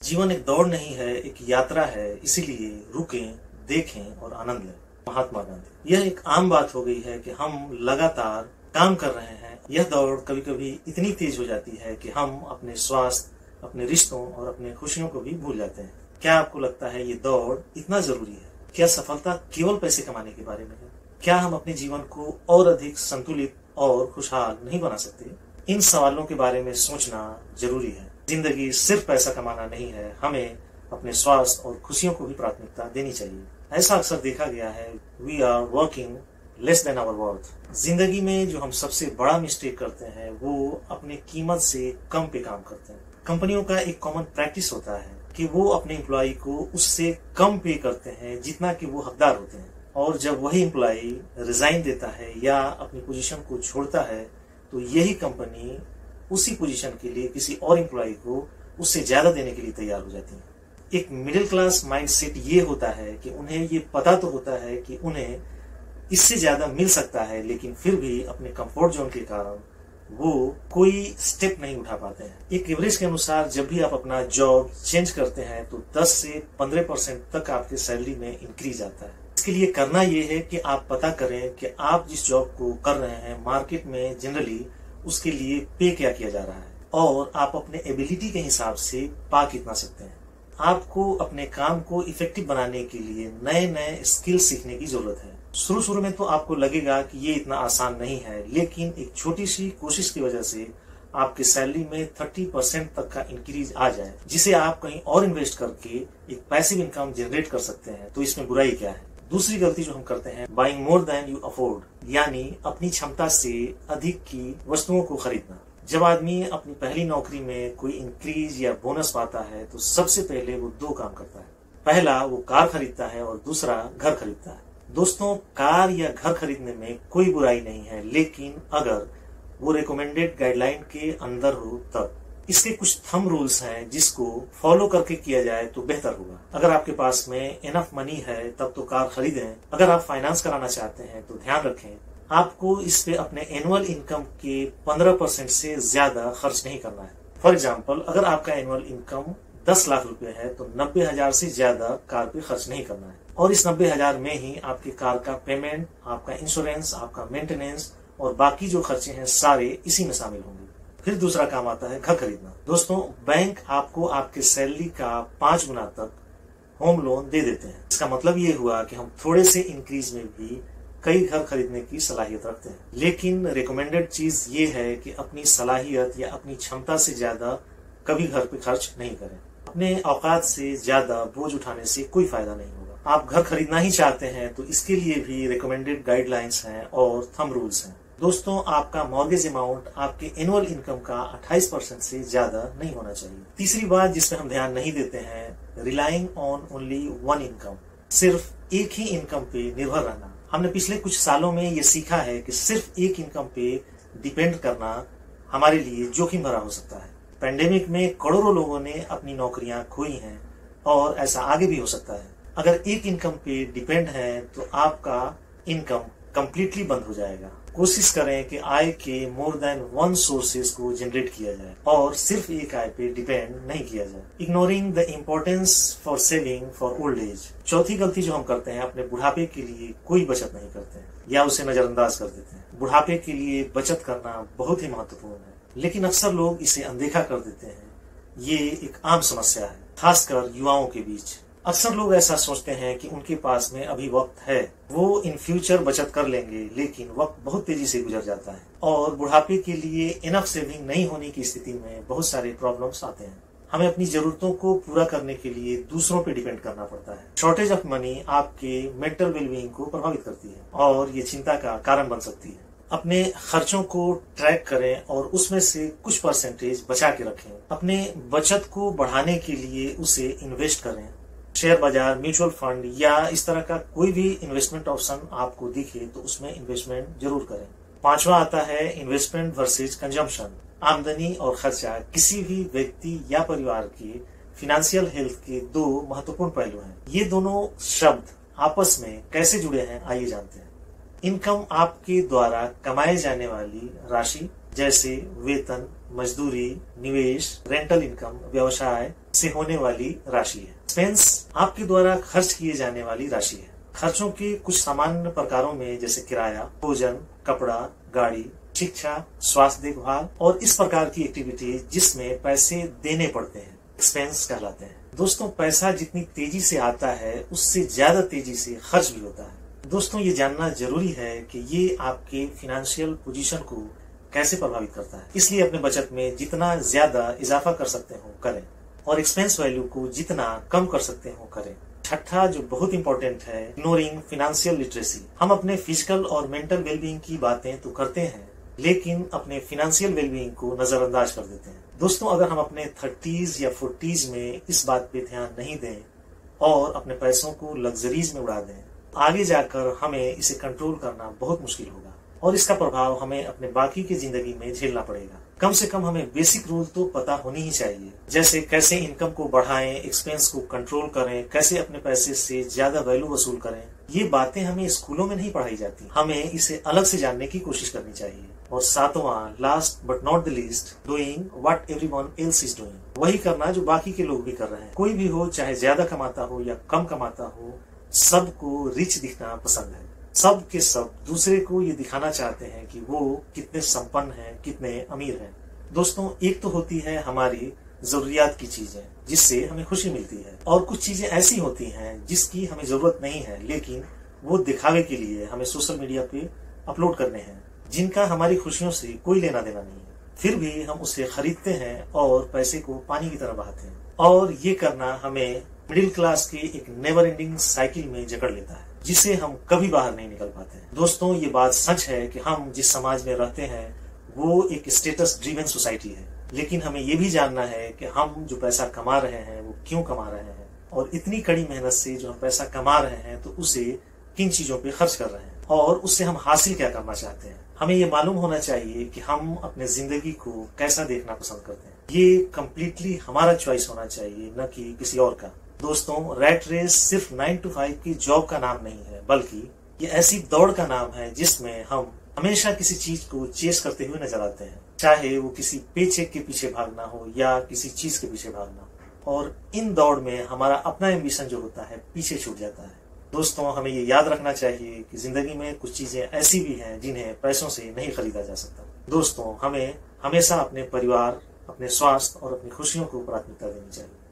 जीवन एक दौड़ नहीं है, एक यात्रा है, इसीलिए रुकें, देखें और आनंद लें। महात्मा गांधी। यह एक आम बात हो गई है कि हम लगातार काम कर रहे हैं। यह दौड़ कभी कभी इतनी तेज हो जाती है कि हम अपने स्वास्थ्य, अपने रिश्तों और अपने खुशियों को भी भूल जाते हैं। क्या आपको लगता है ये दौड़ इतना जरूरी है? क्या सफलता केवल पैसे कमाने के बारे में है? क्या हम अपने जीवन को और अधिक संतुलित और खुशहाल नहीं बना सकते? इन सवालों के बारे में सोचना जरूरी है। जिंदगी सिर्फ पैसा कमाना नहीं है, हमें अपने स्वास्थ्य और खुशियों को भी प्राथमिकता देनी चाहिए। ऐसा अक्सर देखा गया है, we are working less than our worth. जिंदगी में जो हम सबसे बड़ा मिस्टेक करते हैं वो अपने कीमत से कम पे काम करते हैं। कंपनियों का एक कॉमन प्रैक्टिस होता है कि वो अपने एम्प्लॉय को उससे कम पे करते हैं जितना कि वो हकदार होते हैं, और जब वही एम्प्लॉय रिजाइन देता है या अपनी पोजीशन को छोड़ता है तो यही कंपनी उसी पोजीशन के लिए किसी और एम्प्लॉय को उससे ज्यादा देने के लिए तैयार हो जाती है। एक मिडिल क्लास माइंडसेट ये होता है कि उन्हें ये पता तो होता है कि उन्हें इससे ज्यादा मिल सकता है, लेकिन फिर भी अपने कंफर्ट जोन के कारण वो कोई स्टेप नहीं उठा पाते हैं। एक एवरेज के अनुसार जब भी आप अपना जॉब चेंज करते हैं तो 10 से 15% तक आपके सैलरी में इंक्रीज आता है। इसके लिए करना ये है कि आप पता करें कि आप जिस जॉब को कर रहे हैं मार्केट में जनरली उसके लिए पे क्या किया जा रहा है, और आप अपने एबिलिटी के हिसाब से पा कितना सकते हैं। आपको अपने काम को इफेक्टिव बनाने के लिए नए नए स्किल सीखने की जरूरत है। शुरू में तो आपको लगेगा कि ये इतना आसान नहीं है, लेकिन एक छोटी सी कोशिश की वजह से आपके सैलरी में 30% तक का इंक्रीज आ जाए, जिसे आप कहीं और इन्वेस्ट करके एक पैसिव इनकम जनरेट कर सकते हैं, तो इसमें बुराई क्या है। दूसरी गलती जो हम करते हैं, buying more than you afford, यानी अपनी क्षमता से अधिक की वस्तुओं को खरीदना। जब आदमी अपनी पहली नौकरी में कोई इंक्रीज या बोनस पाता है तो सबसे पहले वो दो काम करता है। पहला, वो कार खरीदता है और दूसरा घर खरीदता है। दोस्तों, कार या घर खरीदने में कोई बुराई नहीं है, लेकिन अगर वो रिकमेंडेड गाइडलाइन के अंदर हो तब। इसके कुछ थंब रूल्स हैं जिसको फॉलो करके किया जाए तो बेहतर होगा। अगर आपके पास में इनफ मनी है तब तो कार खरीदें। अगर आप फाइनेंस कराना चाहते हैं तो ध्यान रखें, आपको इस पे अपने एनुअल इनकम के 15% से ज्यादा खर्च नहीं करना है। फॉर एग्जाम्पल, अगर आपका एनुअल इनकम 10 लाख रुपए है तो 90,000 से ज्यादा कार पे खर्च नहीं करना है, और इस 90,000 में ही आपकी कार का पेमेंट, आपका इंश्योरेंस, आपका मेंटेनेंस और बाकी जो खर्चे हैं सारे इसी में शामिल होंगे। फिर दूसरा काम आता है घर खरीदना। दोस्तों, बैंक आपको आपके सैलरी का 5 गुना तक होम लोन दे देते हैं। इसका मतलब ये हुआ कि हम थोड़े से इंक्रीज में भी कई घर खरीदने की सलाहियत रखते हैं। लेकिन रिकमेंडेड चीज ये है कि अपनी सलाहियत या अपनी क्षमता से ज्यादा कभी घर पे खर्च नहीं करें। अपने औकात से ज्यादा बोझ उठाने से कोई फायदा नहीं होगा। आप घर खरीदना ही चाहते हैं तो इसके लिए भी रिकमेंडेड गाइडलाइंस हैं और थंब रूल्स हैं। दोस्तों, आपका मॉर्गेज अमाउंट आपके एनुअल इनकम का 28% से ज्यादा नहीं होना चाहिए। तीसरी बात जिस पे हम ध्यान नहीं देते हैं, relying on only one income, सिर्फ एक ही इनकम पे निर्भर रहना। हमने पिछले कुछ सालों में ये सीखा है कि सिर्फ एक इनकम पे डिपेंड करना हमारे लिए जोखिम भरा हो सकता है। पेंडेमिक में करोड़ों लोगों ने अपनी नौकरियां खोई हैं और ऐसा आगे भी हो सकता है। अगर एक इनकम पे डिपेंड है तो आपका इनकम कंप्लीटली बंद हो जाएगा। कोशिश करें कि आय के मोर देन वन सोर्सेज को जनरेट किया जाए और सिर्फ एक आय पे डिपेंड नहीं किया जाए। Ignoring the importance for saving for old age. चौथी गलती जो हम करते हैं, अपने बुढ़ापे के लिए कोई बचत नहीं करते हैं या उसे नजरअंदाज कर देते हैं। बुढ़ापे के लिए बचत करना बहुत ही महत्वपूर्ण है, लेकिन अक्सर लोग इसे अनदेखा कर देते हैं। ये एक आम समस्या है, खासकर युवाओं के बीच। अक्सर लोग ऐसा सोचते हैं कि उनके पास में अभी वक्त है, वो इन फ्यूचर बचत कर लेंगे, लेकिन वक्त बहुत तेजी से गुजर जाता है और बुढ़ापे के लिए इनफ सेविंग नहीं होने की स्थिति में बहुत सारे प्रॉब्लम्स आते हैं। हमें अपनी जरूरतों को पूरा करने के लिए दूसरों पे डिपेंड करना पड़ता है। शॉर्टेज ऑफ मनी आपके मेंटल वेलबींग को प्रभावित करती है और ये चिंता का कारण बन सकती है। अपने खर्चों को ट्रैक करें और उसमें से कुछ परसेंटेज बचा के रखें। अपने बचत को बढ़ाने के लिए उसे इन्वेस्ट करें। शेयर बाजार, म्यूचुअल फंड या इस तरह का कोई भी इन्वेस्टमेंट ऑप्शन आपको दिखे तो उसमें इन्वेस्टमेंट जरूर करें। पांचवा आता है इन्वेस्टमेंट वर्सेज कंजम्पशन। आमदनी और खर्चा किसी भी व्यक्ति या परिवार के फिनेंशियल हेल्थ के दो महत्वपूर्ण पहलू हैं। ये दोनों शब्द आपस में कैसे जुड़े हैं, आइए जानते हैं। इनकम आपके द्वारा कमाए जाने वाली राशि, जैसे वेतन, मजदूरी, निवेश, रेंटल इनकम, व्यवसाय से होने वाली राशि है। एक्सपेंस आपके द्वारा खर्च किए जाने वाली राशि है। खर्चों के कुछ सामान्य प्रकारों में जैसे किराया, भोजन, कपड़ा, गाड़ी, शिक्षा, स्वास्थ्य देखभाल और इस प्रकार की एक्टिविटीज जिसमें पैसे देने पड़ते हैं एक्सपेंस कहलाते हैं। दोस्तों, पैसा जितनी तेजी से आता है उससे ज्यादा तेजी से खर्च भी होता है। दोस्तों, ये जानना जरूरी है कि ये आपके फाइनेंशियल पोजीशन को कैसे प्रभावित करता है, इसलिए अपने बचत में जितना ज्यादा इजाफा कर सकते हो करें और एक्सपेंस वैल्यू को जितना कम कर सकते हो करें। छठा जो बहुत इंपॉर्टेंट है, इग्नोरिंग फाइनेंशियल लिटरेसी। हम अपने फिजिकल और मेंटल वेलबींग की बातें तो करते हैं लेकिन अपने फाइनेंशियल वेलबींग को नजरअंदाज कर देते हैं। दोस्तों, अगर हम अपने 30s या 40s में इस बात पे ध्यान नहीं दें और अपने पैसों को लग्जरीज में उड़ा दें, आगे जाकर हमें इसे कंट्रोल करना बहुत मुश्किल होगा और इसका प्रभाव हमें अपने बाकी की जिंदगी में झेलना पड़ेगा। कम से कम हमें बेसिक रूल तो पता होनी ही चाहिए, जैसे कैसे इनकम को बढ़ाएं, एक्सपेंस को कंट्रोल करें, कैसे अपने पैसे से ज्यादा वैल्यू वसूल करें। ये बातें हमें स्कूलों में नहीं पढ़ाई जाती, हमें इसे अलग से जानने की कोशिश करनी चाहिए। और सातवां, last but not the least, doing what everyone else is doing. वही करना जो बाकी के लोग भी कर रहे हैं। कोई भी हो, चाहे ज्यादा कमाता हो या कम कमाता हो, सबको रिच दिखना पसंद है। सब के सब दूसरे को ये दिखाना चाहते हैं कि वो कितने संपन्न हैं, कितने अमीर हैं। दोस्तों, एक तो होती है हमारी जरूरियात की चीजें जिससे हमें खुशी मिलती है और कुछ चीजें ऐसी होती हैं जिसकी हमें जरूरत नहीं है लेकिन वो दिखावे के लिए हमें सोशल मीडिया पे अपलोड करने हैं, जिनका हमारी खुशियों से कोई लेना देना नहीं है। फिर भी हम उसे खरीदते हैं और पैसे को पानी की तरह बहाते हैं और ये करना हमें मिडिल क्लास के एक नेवर एंडिंग साइकिल में जकड़ लेता है जिससे हम कभी बाहर नहीं निकल पाते हैं। दोस्तों, ये बात सच है कि हम जिस समाज में रहते हैं वो एक स्टेटस ड्रिवन सोसाइटी है, लेकिन हमें ये भी जानना है कि हम जो पैसा कमा रहे हैं वो क्यों कमा रहे हैं और इतनी कड़ी मेहनत से जो हम पैसा कमा रहे हैं तो उसे किन चीजों पे खर्च कर रहे हैं और उससे हम हासिल क्या करना चाहते हैं। हमें ये मालूम होना चाहिए कि हम अपने जिंदगी को कैसा देखना पसंद करते हैं। ये कम्प्लीटली हमारा चॉइस होना चाहिए, न कि किसी और का। दोस्तों, रैट रेस सिर्फ 9 to 5 की जॉब का नाम नहीं है, बल्कि ये ऐसी दौड़ का नाम है जिसमें हम हमेशा किसी चीज को चेस करते हुए नजर आते हैं, चाहे वो किसी पेचेक के पीछे भागना हो या किसी चीज के पीछे भागना हो। और इन दौड़ में हमारा अपना एम्बिशन जो होता है पीछे छूट जाता है। दोस्तों, हमें ये याद रखना चाहिए कि जिंदगी में कुछ चीजें ऐसी भी हैं जिन्हें पैसों से नहीं खरीदा जा सकता। दोस्तों, हमें हमेशा अपने परिवार, अपने स्वास्थ्य और अपनी खुशियों को प्राथमिकता देनी चाहिए।